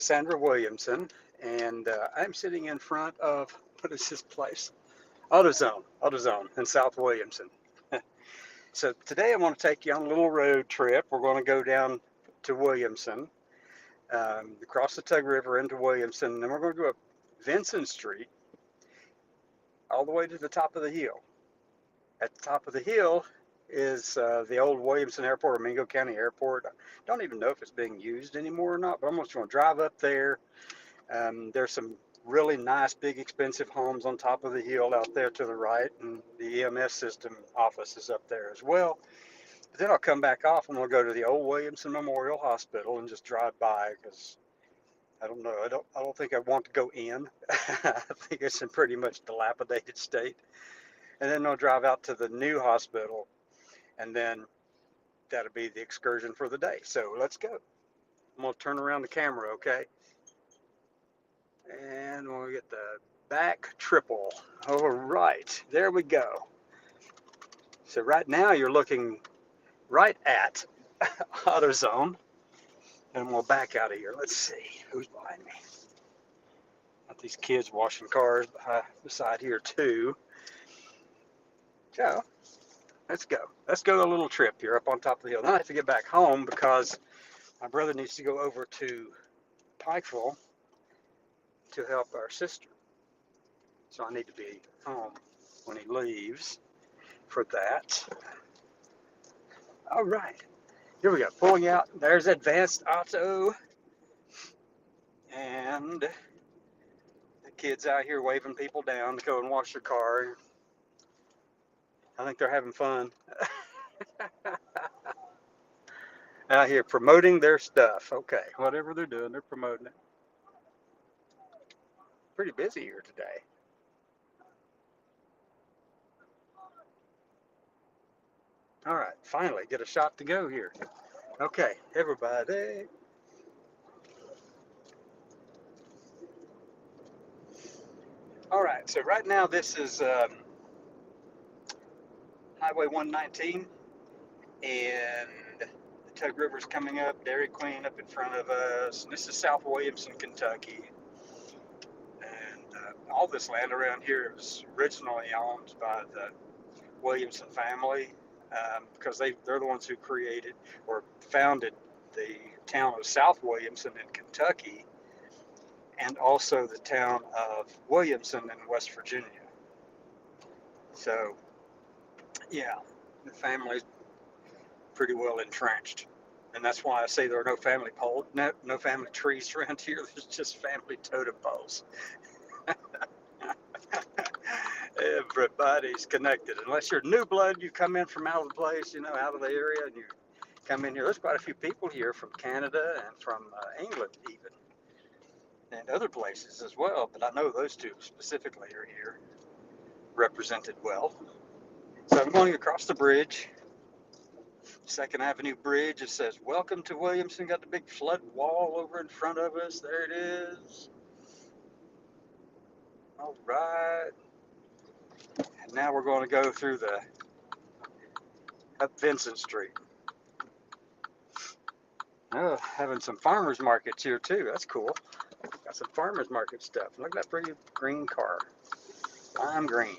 Sandra Williamson, and I'm sitting in front of what is this place? AutoZone in South Williamson. So today I want to take you on a little road trip. We're going to go down to Williamson, across the Tug River into Williamson, and then we're going to go up Vinson Street all the way to the top of the hill. At the top of the hill is the old Williamson Airport, or Mingo County Airport. I don't even know if it's being used anymore or not, but I'm just going to drive up there. There's some really nice, big, expensive homes on top of the hill out there to the right, and the EMS system office is up there as well. But then I'll come back off and we'll go to the old Williamson Memorial Hospital and just drive by because I don't know. I don't think I want to go in. I think it's in pretty much dilapidated state. And then I'll drive out to the new hospital, and then that'll be the excursion for the day. So let's go. I'm gonna turn around the camera, okay? And we'll get the back triple. All right, there we go. So right now you're looking right at AutoZone, and we'll back out of here. Let's see who's behind me. Got these kids washing cars beside here too. So let's go. Let's go a little trip here up on top of the hill. Then I have to get back home because my brother needs to go over to Pikeville to help our sister. So I need to be home when he leaves for that. All right, here we go. Pulling out. There's Advanced Auto. And the kids out here waving people down to go and wash their car. I think they're having fun. Out here promoting their stuff. Okay, whatever they're doing, they're promoting it. Pretty busy here today. All right, finally get a shot to go here. Okay, everybody. All right, so right now this is Highway 119, and the Tug River's coming up, Dairy Queen up in front of us. And this is South Williamson, Kentucky. And all this land around here was originally owned by the Williamson family, because they're the ones who created or founded the town of South Williamson in Kentucky, and also the town of Williamson in West Virginia. So, yeah, the family's pretty well entrenched. And that's why I say there are no family poles, no family trees around here. There's just family totem poles. Everybody's connected. Unless you're new blood, you come in from out of the place, out of the area, and you come in here. There's quite a few people here from Canada and from England even, and other places as well. But I know those two specifically are here, represented well. So I'm going across the bridge, Second Avenue Bridge. It says, "Welcome to Williamson." Got the big flood wall over in front of us. There it is. All right. And now we're going to go through up Vinson Street. Oh, having some farmers markets here too. That's cool. Got some farmers market stuff. Look at that pretty green car. Lime green.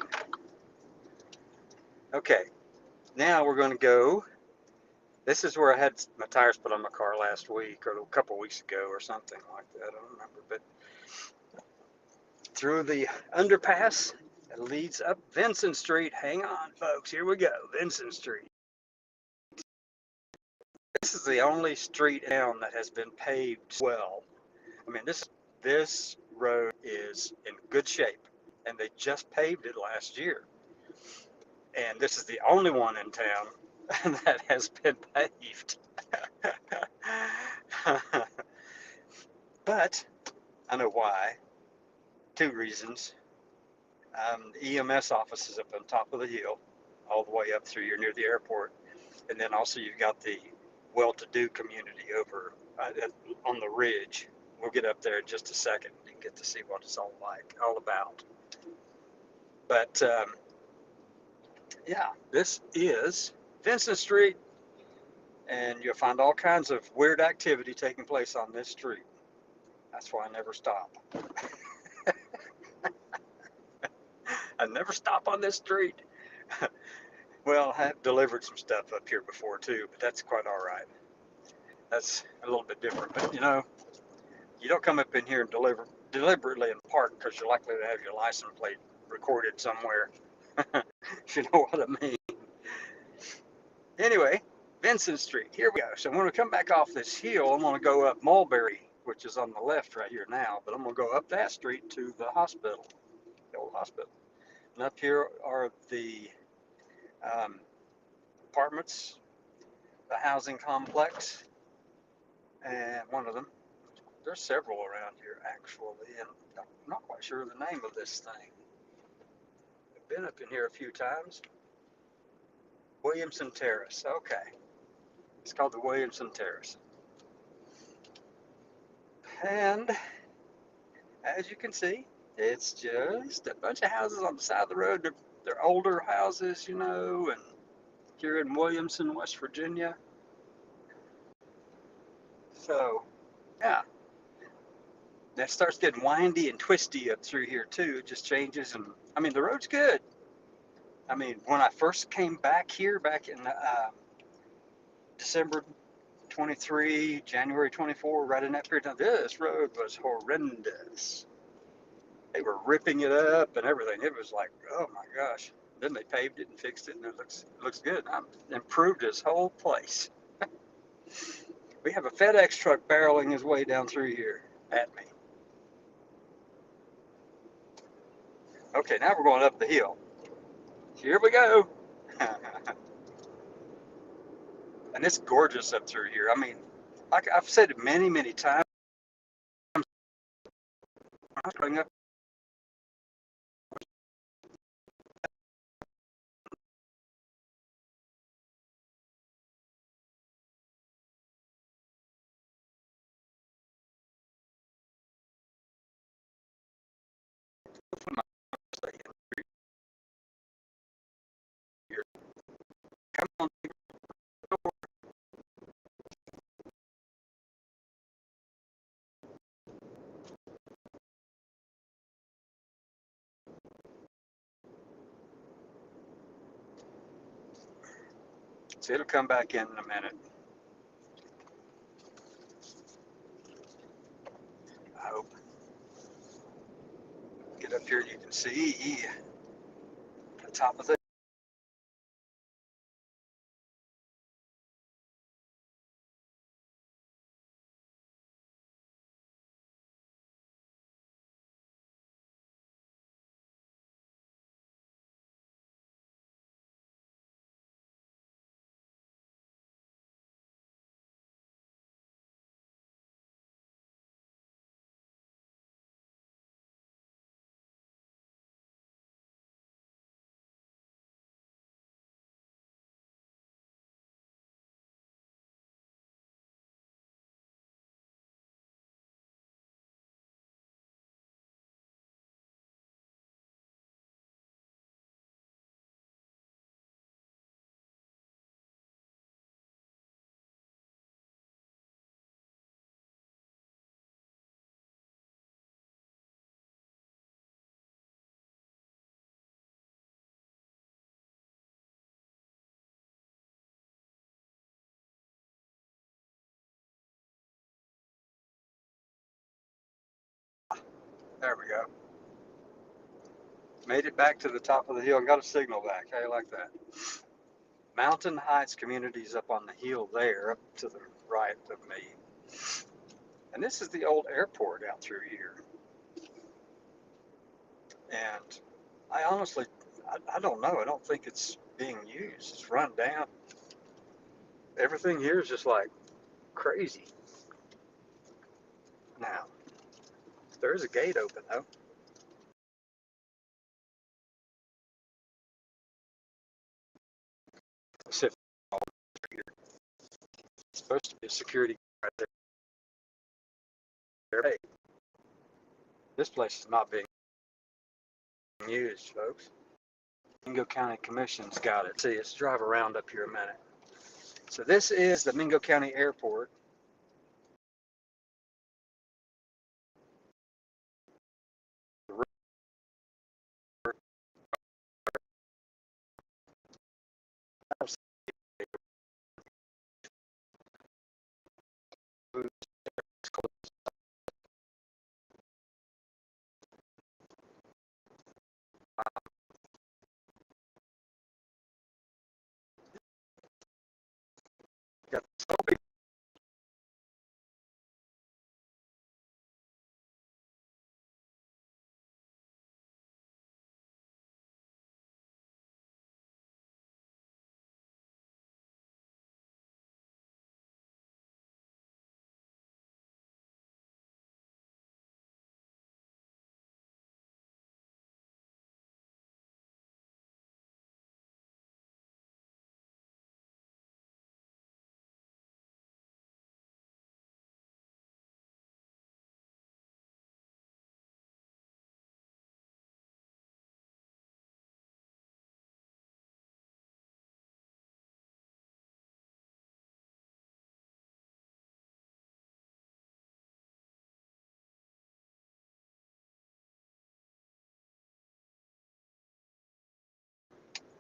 Okay. Now we're going to go. This is where I had my tires put on my car last week or a couple weeks ago or something like that. I don't remember. But through the underpass that leads up Vinson Street. Hang on, folks. Here we go. Vinson Street. This is the only street in town that has been paved well. I mean, this road is in good shape, and they just paved it last year. And this is the only one in town that has been paved. But I know why. Two reasons. The EMS office is up on top of the hill, all the way up through here near the airport. And then also you've got the well-to-do community over on the ridge. We'll get up there in just a second and get to see what it's all about. But yeah, this is Vinson Street, and you'll find all kinds of weird activity taking place on this street. That's why I never stop. I never stop on this street. Well, I have delivered some stuff up here before too, but that's quite all right. That's a little bit different. But you know, you don't come up in here and deliberately and park because you're likely to have your license plate recorded somewhere. If you know what I mean. Anyway, Vincent Street. Here we go. So I'm going to come back off this hill. I'm going to go up Mulberry, which is on the left right here now. But I'm going to go up that street to the hospital, the old hospital. And up here are the um, apartments, the housing complex, and one of them. There's several around here actually, and I'm not quite sure the name of this thing. I've been up in here a few times. Williamson Terrace. Okay, it's called the Williamson Terrace. And as you can see, it's just a bunch of houses on the side of the road. They're older houses, you know, and here in Williamson, West Virginia. So, yeah, that starts getting windy and twisty up through here too. It just changes, and I mean the road's good. I mean, when I first came back here, back in December 23, January 24, right in that period of time, this road was horrendous. They were ripping it up and everything. It was like, oh my gosh. Then they paved it and fixed it, and it looks good. Improved this whole place. We have a FedEx truck barreling his way down through here at me. Okay, now we're going up the hill. Here we go. And it's gorgeous up through here. I mean, like I've said it many, many times. I'm going up. Come on. So it'll come back in a minute. I hope. Get up here, you can see the top of the. There we go. Made it back to the top of the hill and got a signal back. How you like that? Mountain Heights Community's up on the hill there, up to the right of me. And this is the old airport out through here. And I honestly, I don't know. I don't think it's being used. It's run down. Everything here is just like crazy. Now, there is a gate open though. It's supposed to be a security right there. Hey, this place is not being used, folks. Mingo County Commission's got it. See, let's drive around up here a minute. So this is the Mingo County Airport.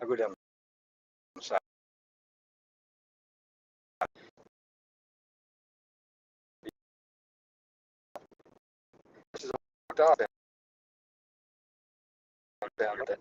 I'll go down the side. This is off down that.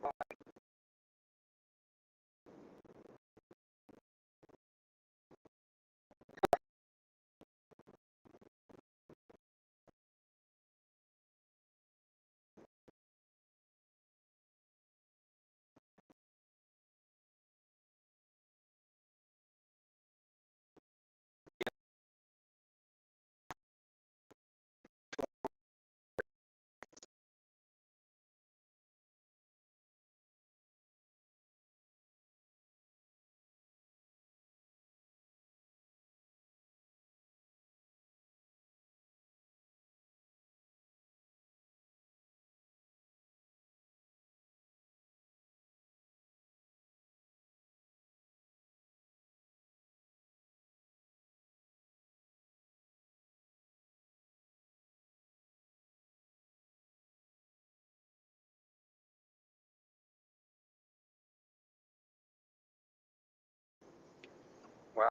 Wow,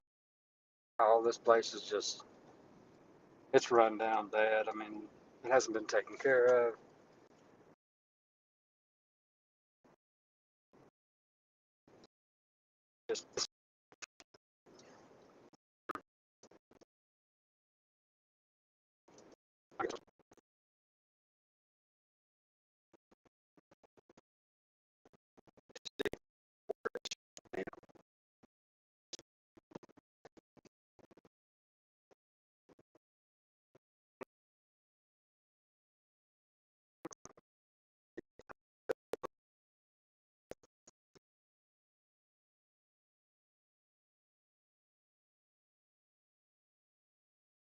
all this place is just, it's run down bad. I mean, it hasn't been taken care of. Just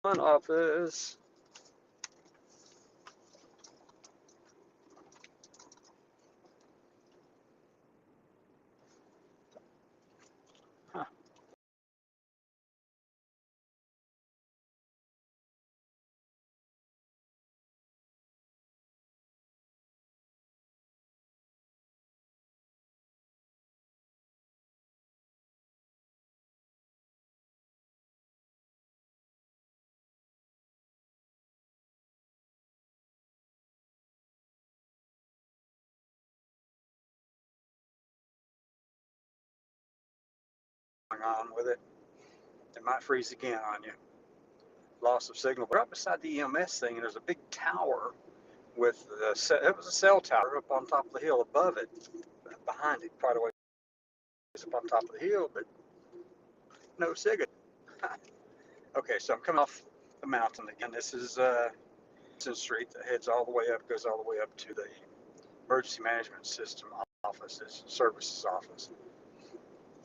one office. Huh. Going on with it. It might freeze again on you. Loss of signal. But right beside the EMS thing, there's a big tower with it was a cell tower up on top of the hill above it, behind it, quite a ways up on top of the hill, but no signal. Okay, so I'm coming off the mountain again. This is Street that heads all the way up, goes all the way up to the emergency management system office, services office.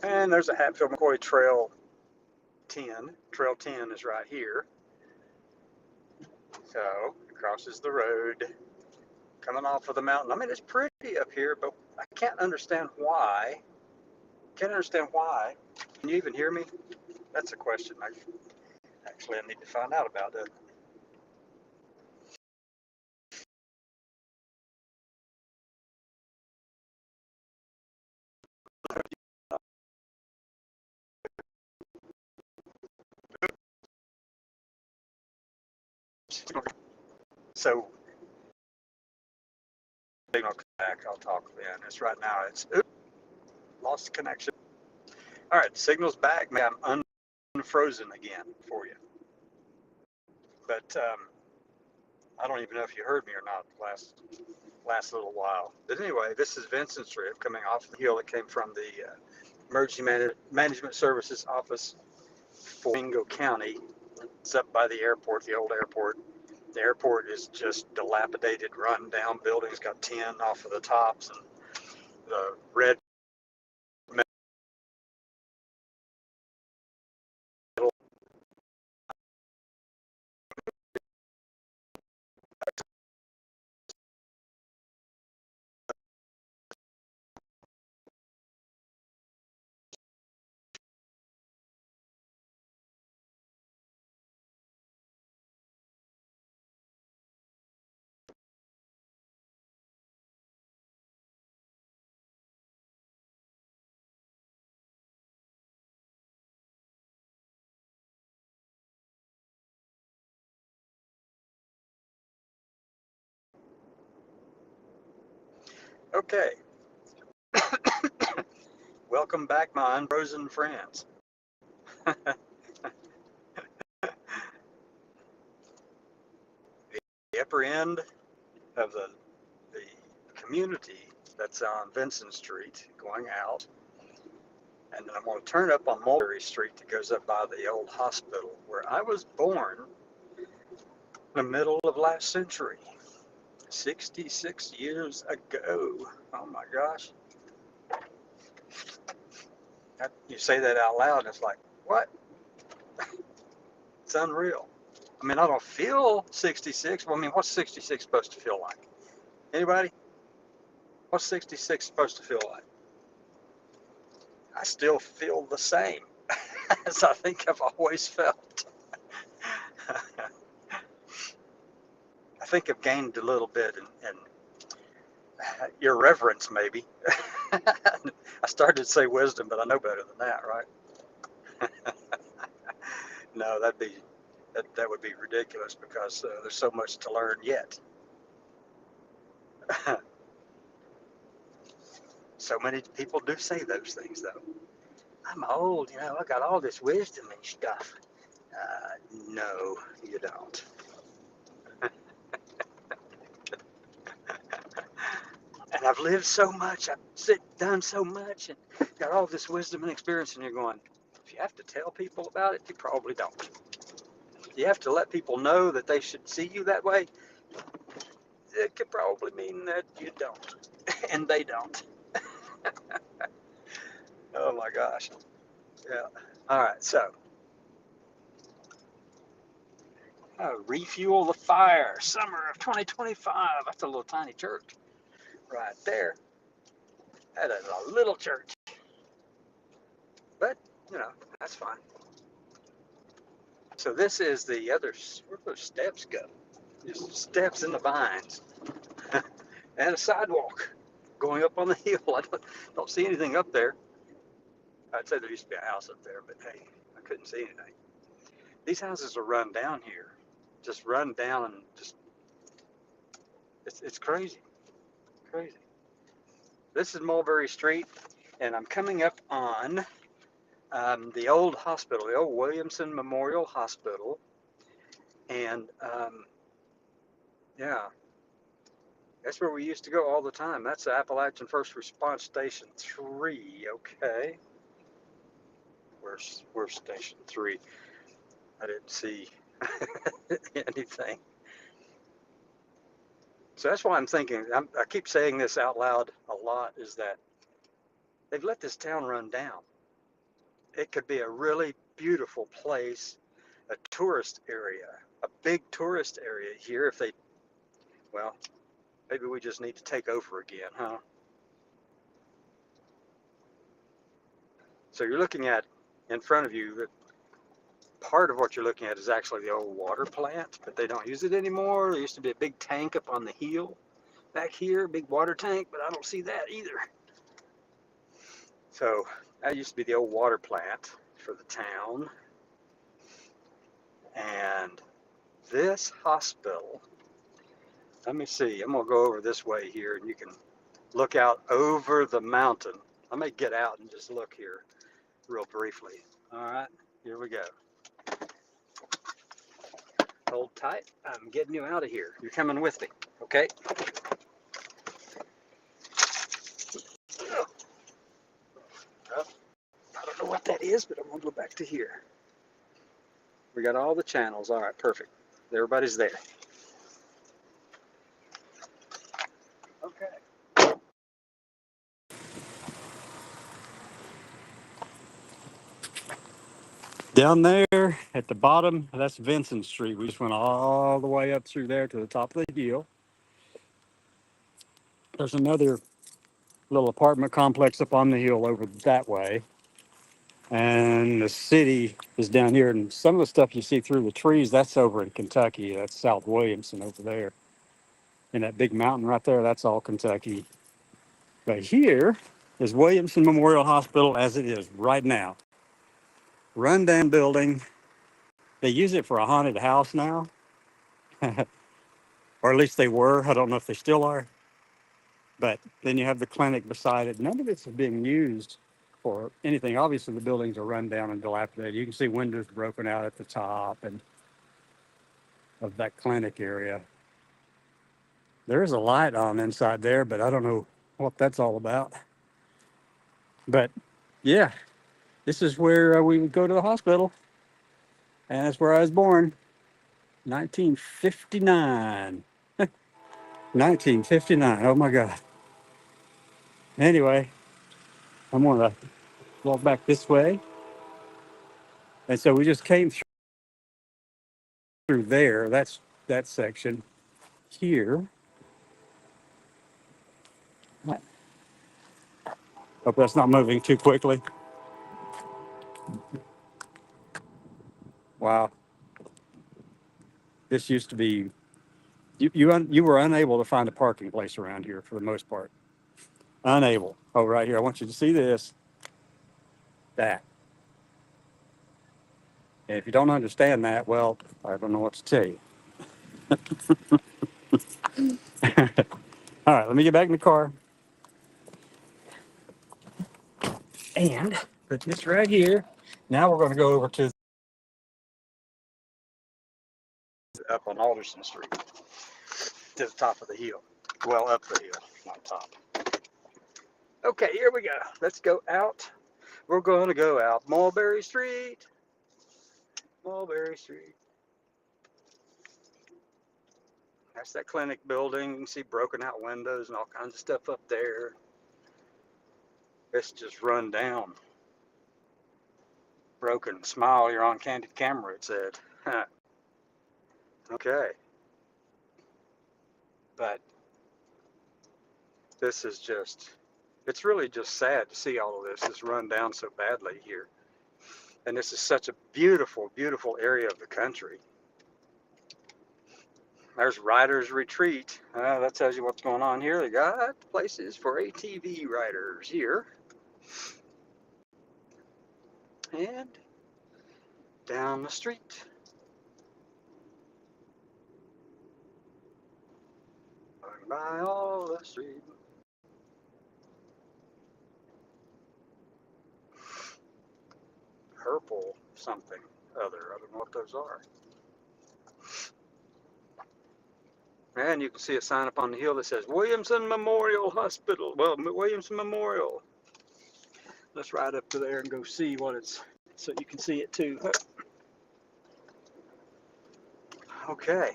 And there's a Hatfield McCoy Trail 10. Trail 10 is right here. So it crosses the road coming off of the mountain. I mean, it's pretty up here, but I can't understand why. Can't understand why. Can you even hear me? That's a question I need to find out about that. So, signal back. I'll talk then. It's right now. It's lost connection. All right, signal's back. I'm unfrozen again for you. But I don't even know if you heard me or not last little while. But anyway, this is Vincent Street coming off the hill that came from the Emergency Management Services office for Mingo County. It's up by the airport, the old airport. The airport is just dilapidated, run down buildings, got tin off of the tops, and the red metal Okay, welcome back, my unfrozen friends. The upper end of the community that's on Vincent Street going out, and then I'm going to turn up on Mulberry Street that goes up by the old hospital where I was born in the middle of last century, 66 years ago. Oh my gosh. You say that out loud, and it's like, what? It's unreal. I mean, I don't feel 66. Well, I mean, what's 66 supposed to feel like? Anybody? What's 66 supposed to feel like? I still feel the same as I think I've always felt. I think I've gained a little bit in irreverence, maybe. I started to say wisdom, but I know better than that, right? No, that would be ridiculous because there's so much to learn yet. So many people do say those things, though. I'm old, I got all this wisdom and stuff. No, you don't. And I've lived so much, I've done so much, and got all this wisdom and experience, and you're going, if you have to tell people about it, you probably don't. You have to let people know that they should see you that way. It could probably mean that you don't, and they don't. Oh my gosh. Yeah. All right, so refuel the fire, summer of 2025. That's a little tiny church right there. That is a little church, but that's fine. So this is the other. Where those steps go? Just steps in the vines, and a sidewalk going up on the hill. I don't see anything up there. I'd say there used to be a house up there, but hey, I couldn't see anything. These houses are run down here, just run down, and just it's crazy, crazy. This is Mulberry Street, and I'm coming up on the old hospital, the old Williamson Memorial Hospital, and yeah, that's where we used to go all the time. That's the Appalachian First Response Station 3. Okay, where's Station 3? I didn't see anything. So that's why I'm thinking. I keep saying this out loud a lot. Is that they've let this town run down. It could be a really beautiful place, a tourist area, a big tourist area here if they, well, maybe we just need to take over again, huh? So you're looking at, in front of you, that part of what you're looking at is actually the old water plant, but they don't use it anymore. There used to be a big tank up on the hill back here, big water tank, but I don't see that either. So that used to be the old water plant for the town. And this hospital, let me see, I'm gonna go over this way here and you can look out over the mountain. I may get out and just look here real briefly. All right, here we go. Hold tight, I'm getting you out of here. You're coming with me, okay? Well, I don't know what that is, but I'm gonna go back to here. We got all the channels. All right, perfect. Everybody's there. Okay. Down there at the bottom, that's Vincent Street. We just went all the way up through there to the top of the hill. There's another little apartment complex up on the hill over that way. And the city is down here. And some of the stuff you see through the trees, that's over in Kentucky. That's South Williamson over there. And that big mountain right there, that's all Kentucky. But here is Williamson Memorial Hospital as it is right now. Rundown building. They use it for a haunted house now. Or at least they were. I don't know if they still are. But then you have the clinic beside it. None of it's being used for anything. Obviously, the buildings are run down and dilapidated. You can see windows broken out at the top and of that clinic area. There is a light on inside there, but I don't know what that's all about. But yeah, this is where we would go to the hospital, and that's where I was born, 1959. 1959. Oh my God. Anyway, I'm gonna walk back this way, and so we just came through there. That's that section here. Hope that's not moving too quickly. Wow, this used to be. You were unable to find a parking place around here for the most part. Unable. Oh, right here. I want you to see this. That. And if you don't understand that, well, I don't know what to tell you. All right, let me get back in the car and put this right here. Now we're going to go over to up on Alderson Street to the top of the hill. Well, up the hill, not top. Okay, here we go. Let's go out. We're going to go out Mulberry Street. Mulberry Street. That's that clinic building. You can see broken out windows and all kinds of stuff up there. It's just run down. Broken. Smile, you're on candid camera, it said. Okay. But this is just, it's really just sad to see all of this. It's run down so badly here. And this is such a beautiful, beautiful area of the country. There's Riders Retreat. That tells you what's going on here. They got places for ATV riders here. And down the street. Going by all the street. Purple something other. I don't know what those are. And you can see a sign up on the hill that says Williamson Memorial Hospital. Well, Williamson Memorial. Let's ride up to there and go see what it's, so you can see it too. Okay.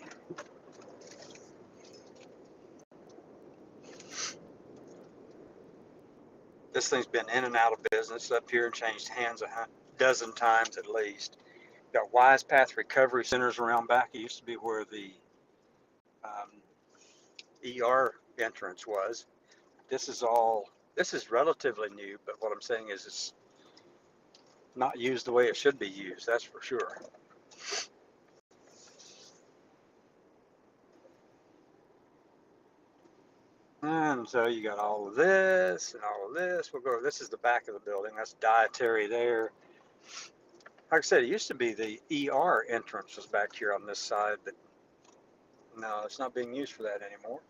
This thing's been in and out of business up here and changed hands a dozen times at least. Got Wise Path Recovery Centers around back. It used to be where the ER entrance was. This is relatively new, but what I'm saying is it's not used the way it should be used, that's for sure. And so you got all of this and all of this. We'll go, this is the back of the building. That's dietary there. Like I said, it used to be the ER entrance was back here on this side, but no, it's not being used for that anymore.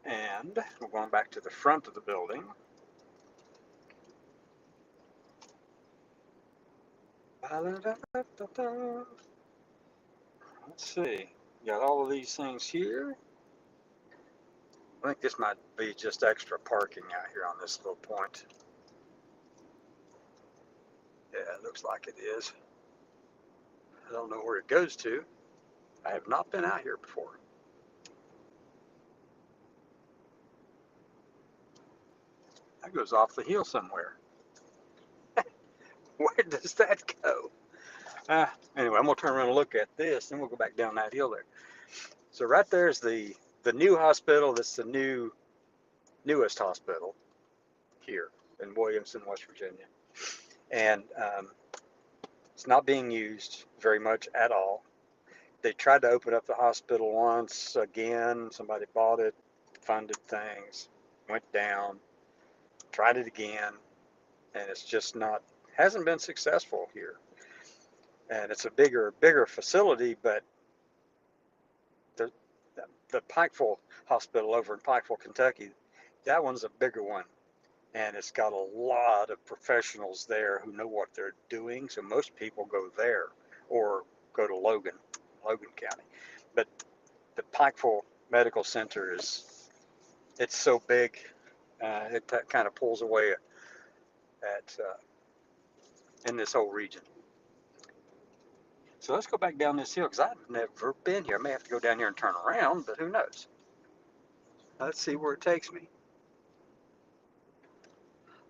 And we're going back to the front of the building. Let's see, got all of these things here. I think this might be just extra parking out here on this little point. Yeah, it looks like it is. I don't know where it goes to. I have not been out here before. That goes off the hill somewhere. Where does that go? Anyway, I'm gonna turn around and look at this, and we'll go back down that hill there. So right there's the new hospital. That's the newest hospital here in Williamson, West Virginia, and it's not being used very much at all. They tried to open up the hospital once again. Somebody bought it, funded things, went down, tried it again, and it's just hasn't been successful here. And it's a bigger facility, but the Pikeville Hospital over in Pikeville, Kentucky, that one's a bigger one. And it's got a lot of professionals there who know what they're doing. So most people go there or go to Logan County. But the Pikeville Medical Center it's so big, it kind of pulls away in this whole region. So let's go back down this hill because I've never been here. I may have to go down here and turn around, but who knows? Let's see where it takes me.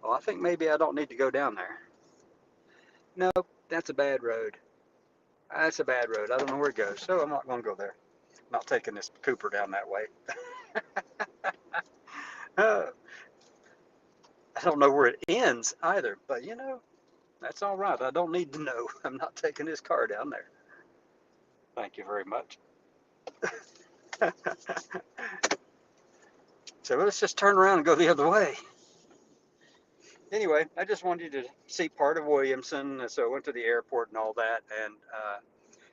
Oh, I think maybe I don't need to go down there. Nope, that's a bad road. That's a bad road. I don't know where it goes, so I'm not going to go there. I'm not taking this Cooper down that way. I don't know where it ends either, but you know, that's all right. I don't need to know. I'm not taking this car down there. Thank you very much. So let's just turn around and go the other way. Anyway, I just wanted you to see part of Williamson, so I went to the airport and all that, and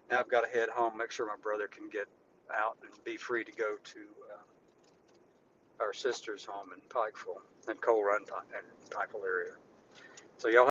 now I've got to head home, make sure my brother can get out and be free to go to our sister's home in Pikeville and Coal Run, Pikeville area. So y'all